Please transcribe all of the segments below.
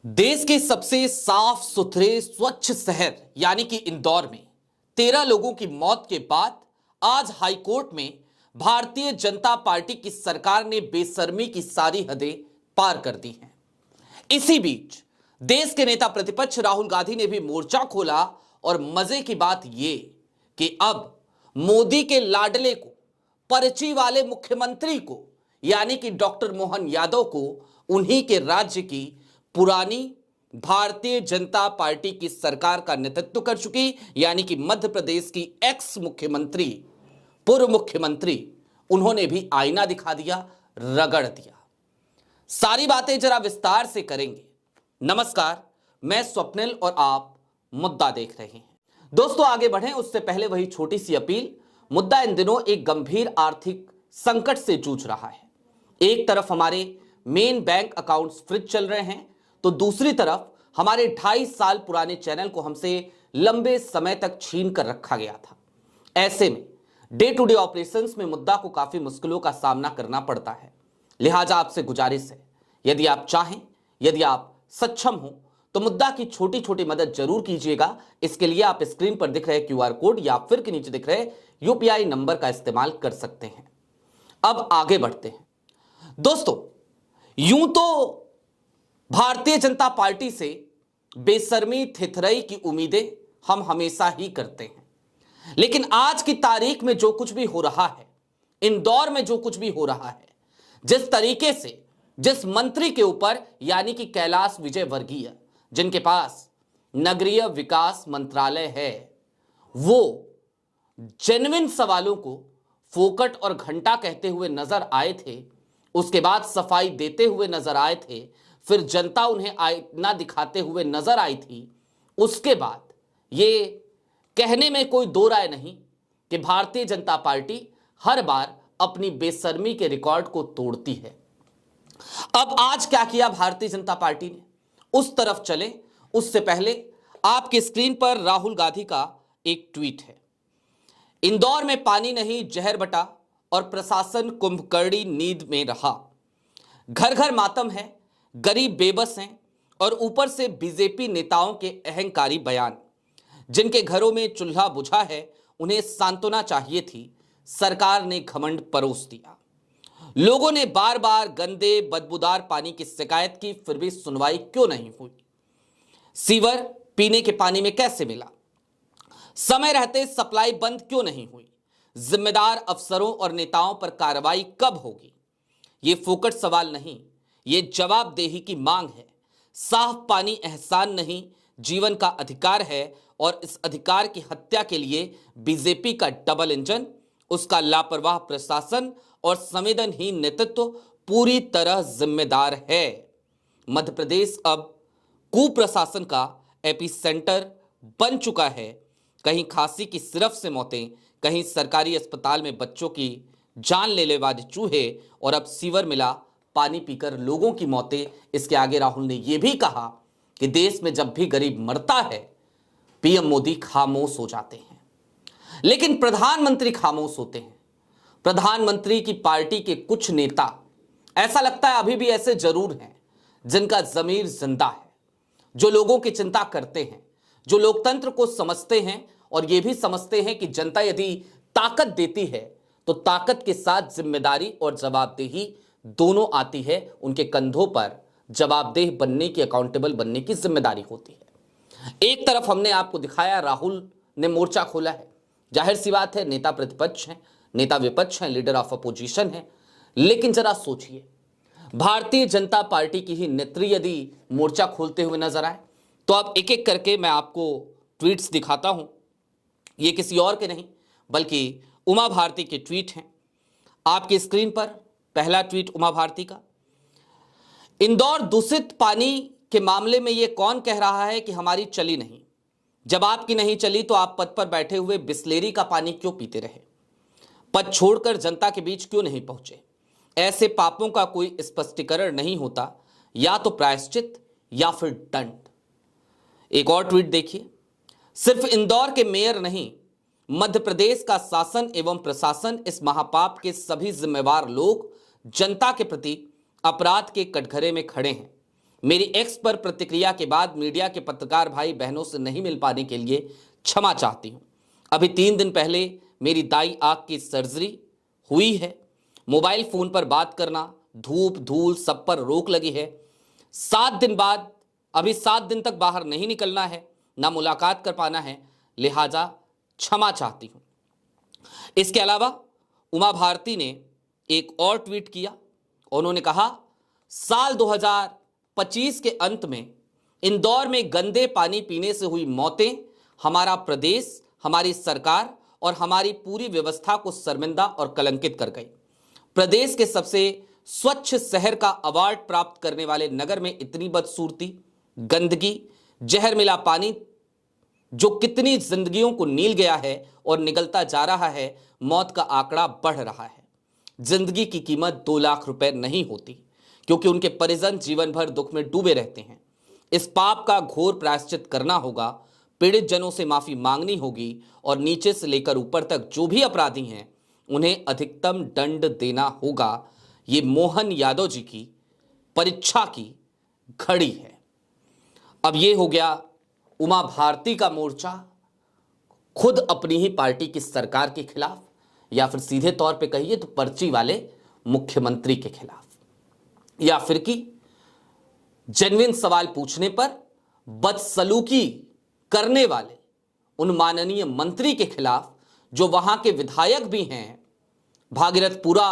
देश के सबसे साफ सुथरे स्वच्छ शहर यानी कि इंदौर में 13 लोगों की मौत के बाद आज हाईकोर्ट में भारतीय जनता पार्टी की सरकार ने बेशर्मी की सारी हदें पार कर दी हैं। इसी बीच देश के नेता प्रतिपक्ष राहुल गांधी ने भी मोर्चा खोला और मजे की बात यह कि अब मोदी के लाडले को, पर्ची वाले मुख्यमंत्री को यानी कि डॉक्टर मोहन यादव को उन्हीं के राज्य की पुरानी भारतीय जनता पार्टी की सरकार का नेतृत्व कर चुकी यानी कि मध्य प्रदेश की एक्स मुख्यमंत्री, पूर्व मुख्यमंत्री, उन्होंने भी आईना दिखा दिया, रगड़ दिया। सारी बातें जरा विस्तार से करेंगे। नमस्कार, मैं स्वप्निल और आप मुद्दा देख रहे हैं। दोस्तों, आगे बढ़ें उससे पहले वही छोटी सी अपील। मुद्दा इन दिनों एक गंभीर आर्थिक संकट से जूझ रहा है। एक तरफ हमारे मेन बैंक अकाउंट्स फ्रीज चल रहे हैं, तो दूसरी तरफ हमारे 2.5 साल पुराने चैनल को हमसे लंबे समय तक छीन कर रखा गया था। ऐसे में डे टू डे ऑपरेशंस में मुद्दा को काफी मुश्किलों का सामना करना पड़ता है। लिहाजा आपसे गुजारिश है, यदि आप चाहें, यदि आप सक्षम हो तो मुद्दा की छोटी छोटी मदद जरूर कीजिएगा। इसके लिए आप स्क्रीन पर दिख रहे QR कोड या फिर के नीचे दिख रहे UPI नंबर का इस्तेमाल कर सकते हैं। अब आगे बढ़ते हैं। दोस्तों, यूं तो भारतीय जनता पार्टी से बेशर्मी, थिथरई की उम्मीदें हम हमेशा ही करते हैं, लेकिन आज की तारीख में जो कुछ भी हो रहा है, इंदौर में जो कुछ भी हो रहा है, जिस तरीके से जिस मंत्री के ऊपर यानी कि कैलाश विजयवर्गीय, जिनके पास नगरीय विकास मंत्रालय है, वो जेन्युइन सवालों को फोकट और घंटा कहते हुए नजर आए थे, उसके बाद सफाई देते हुए नजर आए थे, फिर जनता उन्हें आईना दिखाते हुए नजर आई थी। उसके बाद ये कहने में कोई दो राय नहीं कि भारतीय जनता पार्टी हर बार अपनी बेशर्मी के रिकॉर्ड को तोड़ती है। अब आज क्या किया भारतीय जनता पार्टी ने, उस तरफ चले उससे पहले आपकी स्क्रीन पर राहुल गांधी का एक ट्वीट है। इंदौर में पानी नहीं, जहर बटा और प्रशासन कुंभकर्णी नींद में रहा। घर घर मातम है, गरीब बेबस हैं और ऊपर से बीजेपी नेताओं के अहंकारी बयान। जिनके घरों में चूल्हा बुझा है उन्हें सांत्वना चाहिए थी, सरकार ने घमंड परोस दिया। लोगों ने बार बार गंदे बदबूदार पानी की शिकायत की, फिर भी सुनवाई क्यों नहीं हुई? सीवर पीने के पानी में कैसे मिला? समय रहते सप्लाई बंद क्यों नहीं हुई? जिम्मेदार अफसरों और नेताओं पर कार्रवाई कब होगी? ये फोकट सवाल नहीं, ये जवाबदेही की मांग है। साफ पानी एहसान नहीं, जीवन का अधिकार है और इस अधिकार की हत्या के लिए बीजेपी का डबल इंजन, उसका लापरवाह प्रशासन और संवेदनहीन नेतृत्व पूरी तरह जिम्मेदार है। मध्य प्रदेश अब कुप्रशासन का एपी सेंटर बन चुका है। कहीं खांसी की सिरप से मौतें, कहीं सरकारी अस्पताल में बच्चों की जान लेने वाले चूहे और अब सीवर मिला पानी पीकर लोगों की मौतें। इसके आगे राहुल ने यह भी कहा कि देश में जब भी गरीब मरता है पीएम मोदी खामोश हो जाते हैं, लेकिन प्रधानमंत्री खामोश होते हैं। प्रधानमंत्री की पार्टी के कुछ नेता, ऐसा लगता है अभी भी ऐसे जरूर हैं जिनका जमीर जिंदा है, जो लोगों की चिंता करते हैं, जो लोकतंत्र को समझते हैं और यह भी समझते हैं कि जनता यदि ताकत देती है तो ताकत के साथ जिम्मेदारी और जवाबदेही दोनों आती है। उनके कंधों पर जवाबदेह बनने की, अकाउंटेबल बनने की जिम्मेदारी होती है। एक तरफ हमने आपको दिखाया राहुल ने मोर्चा खोला है, जाहिर सी बात है नेता प्रतिपक्ष हैं, नेता विपक्ष हैं, लीडर ऑफ अपोजिशन हैं, लेकिन जरा सोचिए भारतीय जनता पार्टी की ही नेत्री यदि मोर्चा खोलते हुए नजर आए तो अब एक एक करके मैं आपको ट्वीट्स दिखाता हूं। ये किसी और के नहीं बल्कि उमा भारती के ट्वीट हैं। आपकी स्क्रीन पर पहला ट्वीट उमा भारती का। इंदौर दूषित पानी के मामले में यह कौन कह रहा है कि हमारी चली नहीं? जब आपकी नहीं चली तो आप पद पर बैठे हुए बिस्लेरी का पानी क्यों पीते रहे? पद छोड़कर जनता के बीच क्यों नहीं पहुंचे? ऐसे पापों का कोई स्पष्टीकरण नहीं होता, या तो प्रायश्चित या फिर दंड। एक और ट्वीट देखिए। सिर्फ इंदौर के मेयर नहीं, मध्य प्रदेश का शासन एवं प्रशासन इस महापाप के सभी जिम्मेवार लोग जनता के प्रति अपराध के कटघरे में खड़े हैं। मेरी एक्स पर प्रतिक्रिया के बाद मीडिया के पत्रकार भाई बहनों से नहीं मिल पाने के लिए क्षमा चाहती हूं। अभी 3 दिन पहले मेरी दाई आंख की सर्जरी हुई है। मोबाइल फोन पर बात करना, धूप धूल सब पर रोक लगी है। 7 दिन बाद अभी 7 दिन तक बाहर नहीं निकलना है, ना मुलाकात कर पाना है, लिहाजा क्षमा चाहती हूं। इसके अलावा उमा भारती ने एक और ट्वीट किया। उन्होंने कहा, साल 2025 के अंत में इंदौर में गंदे पानी पीने से हुई मौतें हमारा प्रदेश, हमारी सरकार और हमारी पूरी व्यवस्था को शर्मिंदा और कलंकित कर गई। प्रदेश के सबसे स्वच्छ शहर का अवार्ड प्राप्त करने वाले नगर में इतनी बदसूरती, गंदगी, जहर मिला पानी जो कितनी जिंदगियों को नील गया है और निगलता जा रहा है। मौत का आंकड़ा बढ़ रहा है। जिंदगी की कीमत 2 लाख रुपए नहीं होती, क्योंकि उनके परिजन जीवन भर दुख में डूबे रहते हैं। इस पाप का घोर प्रायश्चित करना होगा, पीड़ित जनों से माफी मांगनी होगी और नीचे से लेकर ऊपर तक जो भी अपराधी हैं उन्हें अधिकतम दंड देना होगा। ये मोहन यादव जी की परीक्षा की घड़ी है। अब ये हो गया उमा भारती का मोर्चा खुद अपनी ही पार्टी की सरकार के खिलाफ, या फिर सीधे तौर पे कहिए तो पर्ची वाले मुख्यमंत्री के खिलाफ, या फिर कि जेन्युइन सवाल पूछने पर बदसलूकी करने वाले उन माननीय मंत्री के खिलाफ जो वहां के विधायक भी हैं। भागीरथपुरा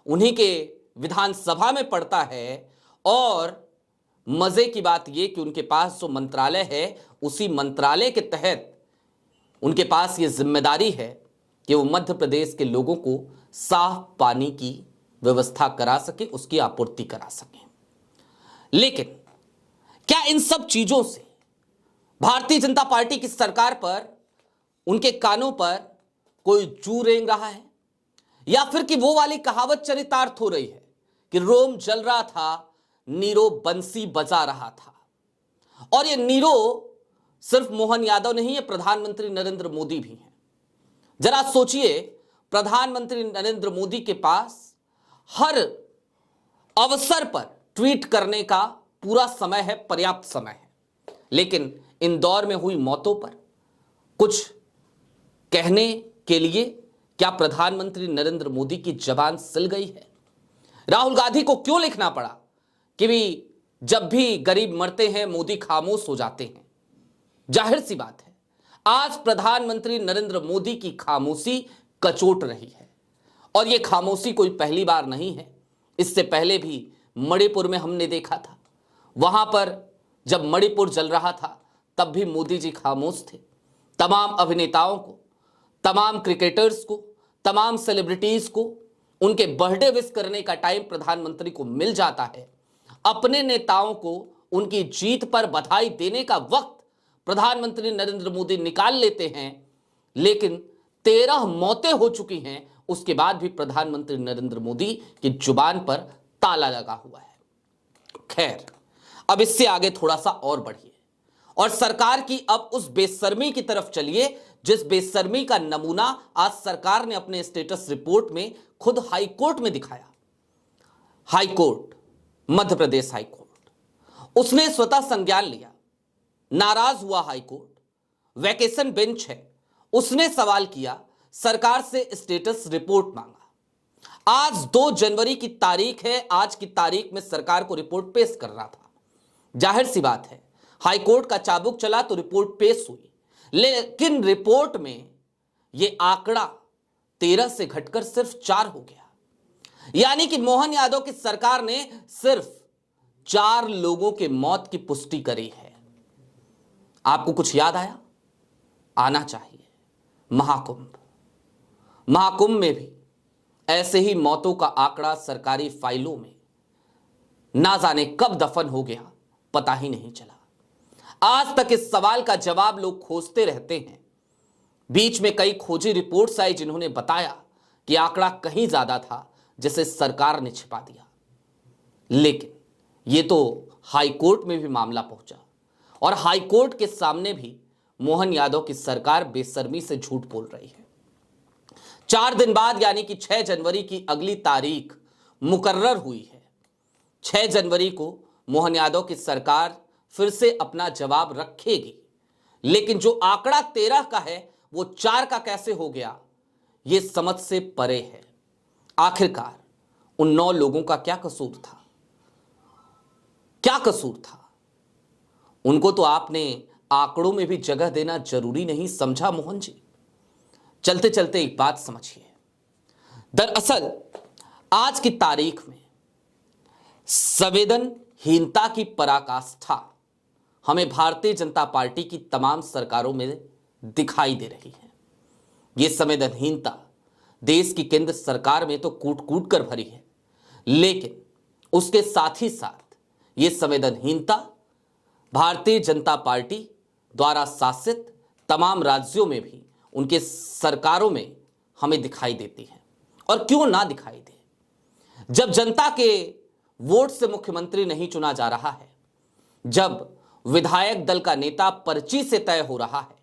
उन्हीं के विधानसभा में पड़ता है और मजे की बात यह कि उनके पास जो मंत्रालय है उसी मंत्रालय के तहत उनके पास ये जिम्मेदारी है कि वो मध्य प्रदेश के लोगों को साफ पानी की व्यवस्था करा सके, उसकी आपूर्ति करा सके। लेकिन क्या इन सब चीजों से भारतीय जनता पार्टी की सरकार पर, उनके कानों पर कोई जू रेंग रहा है, या फिर कि वो वाली कहावत चरितार्थ हो रही है कि रोम जल रहा था, नीरो बंसी बजा रहा था। और ये नीरो सिर्फ मोहन यादव नहीं है, प्रधानमंत्री नरेंद्र मोदी भी हैं। जरा सोचिए, प्रधानमंत्री नरेंद्र मोदी के पास हर अवसर पर ट्वीट करने का पूरा समय है, पर्याप्त समय है, लेकिन इंदौर में हुई मौतों पर कुछ कहने के लिए क्या प्रधानमंत्री नरेंद्र मोदी की जबान सिल गई है? राहुल गांधी को क्यों लिखना पड़ा कि भी जब भी गरीब मरते हैं मोदी खामोश हो जाते हैं? जाहिर सी बात है, आज प्रधानमंत्री नरेंद्र मोदी की खामोशी कचोट रही है। और यह खामोशी कोई पहली बार नहीं है। इससे पहले भी मणिपुर में हमने देखा था, वहां पर जब मणिपुर जल रहा था तब भी मोदी जी खामोश थे। तमाम अभिनेताओं को, तमाम क्रिकेटर्स को, तमाम सेलिब्रिटीज को उनके बर्थडे विश करने का टाइम प्रधानमंत्री को मिल जाता है। अपने नेताओं को उनकी जीत पर बधाई देने का वक्त प्रधानमंत्री नरेंद्र मोदी निकाल लेते हैं, लेकिन 13 मौतें हो चुकी हैं, उसके बाद भी प्रधानमंत्री नरेंद्र मोदी की जुबान पर ताला लगा हुआ है। खैर, अब इससे आगे थोड़ा सा और बढ़िए और सरकार की अब उस बेशर्मी की तरफ चलिए जिस बेशर्मी का नमूना आज सरकार ने अपने स्टेटस रिपोर्ट में खुद हाईकोर्ट में दिखाया। हाईकोर्ट, मध्य प्रदेश हाईकोर्ट, उसने स्वतः संज्ञान लिया। नाराज हुआ हाईकोर्ट, वैकेशन बेंच है, उसने सवाल किया, सरकार से स्टेटस रिपोर्ट मांगा। आज 2 जनवरी की तारीख है, आज की तारीख में सरकार को रिपोर्ट पेश करना था। जाहिर सी बात है, हाईकोर्ट का चाबुक चला तो रिपोर्ट पेश हुई, लेकिन रिपोर्ट में यह आंकड़ा 13 से घटकर सिर्फ 4 हो गया। यानी कि मोहन यादव की सरकार ने सिर्फ 4 लोगों के मौत की पुष्टि करी है। आपको कुछ याद आया? आना चाहिए। महाकुंभ, महाकुंभ में भी ऐसे ही मौतों का आंकड़ा सरकारी फाइलों में ना जाने कब दफन हो गया, पता ही नहीं चला। आज तक इस सवाल का जवाब लोग खोजते रहते हैं। बीच में कई खोजी रिपोर्ट्स आई जिन्होंने बताया कि आंकड़ा कहीं ज्यादा था, जिसे सरकार ने छिपा दिया। लेकिन यह तो हाईकोर्ट में भी मामला पहुंचा और हाईकोर्ट के सामने भी मोहन यादव की सरकार बेशर्मी से झूठ बोल रही है। 4 दिन बाद यानी कि 6 जनवरी की अगली तारीख मुकर्रर हुई है। 6 जनवरी को मोहन यादव की सरकार फिर से अपना जवाब रखेगी, लेकिन जो आंकड़ा 13 का है वो 4 का कैसे हो गया, ये समझ से परे है। आखिरकार उन 9 लोगों का क्या कसूर था? क्या कसूर था? उनको तो आपने आंकड़ों में भी जगह देना जरूरी नहीं समझा मोहन जी? चलते चलते एक बात समझिए। दरअसल आज की तारीख में संवेदनहीनता की पराकाष्ठा हमें भारतीय जनता पार्टी की तमाम सरकारों में दिखाई दे रही है। यह संवेदनहीनता देश की केंद्र सरकार में तो कूट कूट कर भरी है, लेकिन उसके साथ ही साथ यह संवेदनहीनता भारतीय जनता पार्टी द्वारा शासित तमाम राज्यों में भी उनके सरकारों में हमें दिखाई देती है। और क्यों ना दिखाई दे? जब जनता के वोट से मुख्यमंत्री नहीं चुना जा रहा है, जब विधायक दल का नेता पर्ची से तय हो रहा है,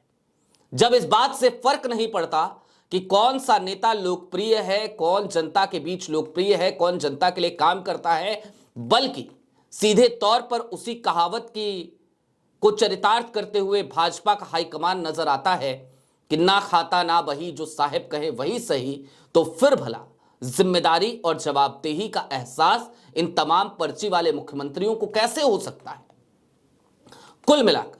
जब इस बात से फर्क नहीं पड़ता कि कौन सा नेता लोकप्रिय है, कौन जनता के बीच लोकप्रिय है, कौन जनता के लिए काम करता है, बल्कि सीधे तौर पर उसी कहावत को चरितार्थ करते हुए भाजपा का हाईकमान नजर आता है कि ना खाता ना बही, जो साहेब कहे वही सही, तो फिर भला जिम्मेदारी और जवाबदेही का एहसास इन तमाम पर्ची वाले मुख्यमंत्रियों को कैसे हो सकता है? कुल मिलाकर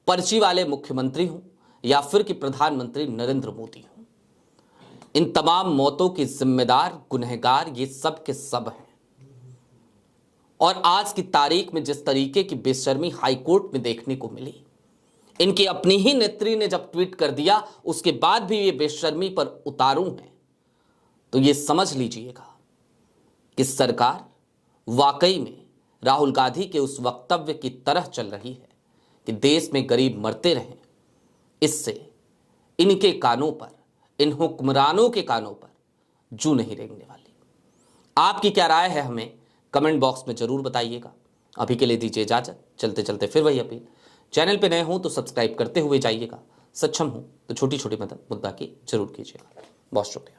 पर्ची वाले मुख्यमंत्री हों या फिर कि प्रधानमंत्री नरेंद्र मोदी हों, इन तमाम मौतों के जिम्मेदार गुनहगार ये सब के सब हैं। और आज की तारीख में जिस तरीके की बेशर्मी हाईकोर्ट में देखने को मिली, इनकी अपनी ही नेत्री ने जब ट्वीट कर दिया उसके बाद भी ये बेशर्मी पर उतारू हैं, तो ये समझ लीजिएगा कि सरकार वाकई में राहुल गांधी के उस वक्तव्य की तरह चल रही है कि देश में गरीब मरते रहें, इससे इनके कानों पर, इन हुक्मरानों के कानों पर जू नहीं रेंगने वाली। आपकी क्या राय है हमें कमेंट बॉक्स में जरूर बताइएगा। अभी के लिए दीजिए इजाजत। चलते चलते फिर वही अपील, चैनल पे नए हो तो सब्सक्राइब करते हुए जाइएगा, सक्षम हो तो छोटी छोटी मदद मुद्दा की जरूर कीजिएगा। बहुत शुक्रिया।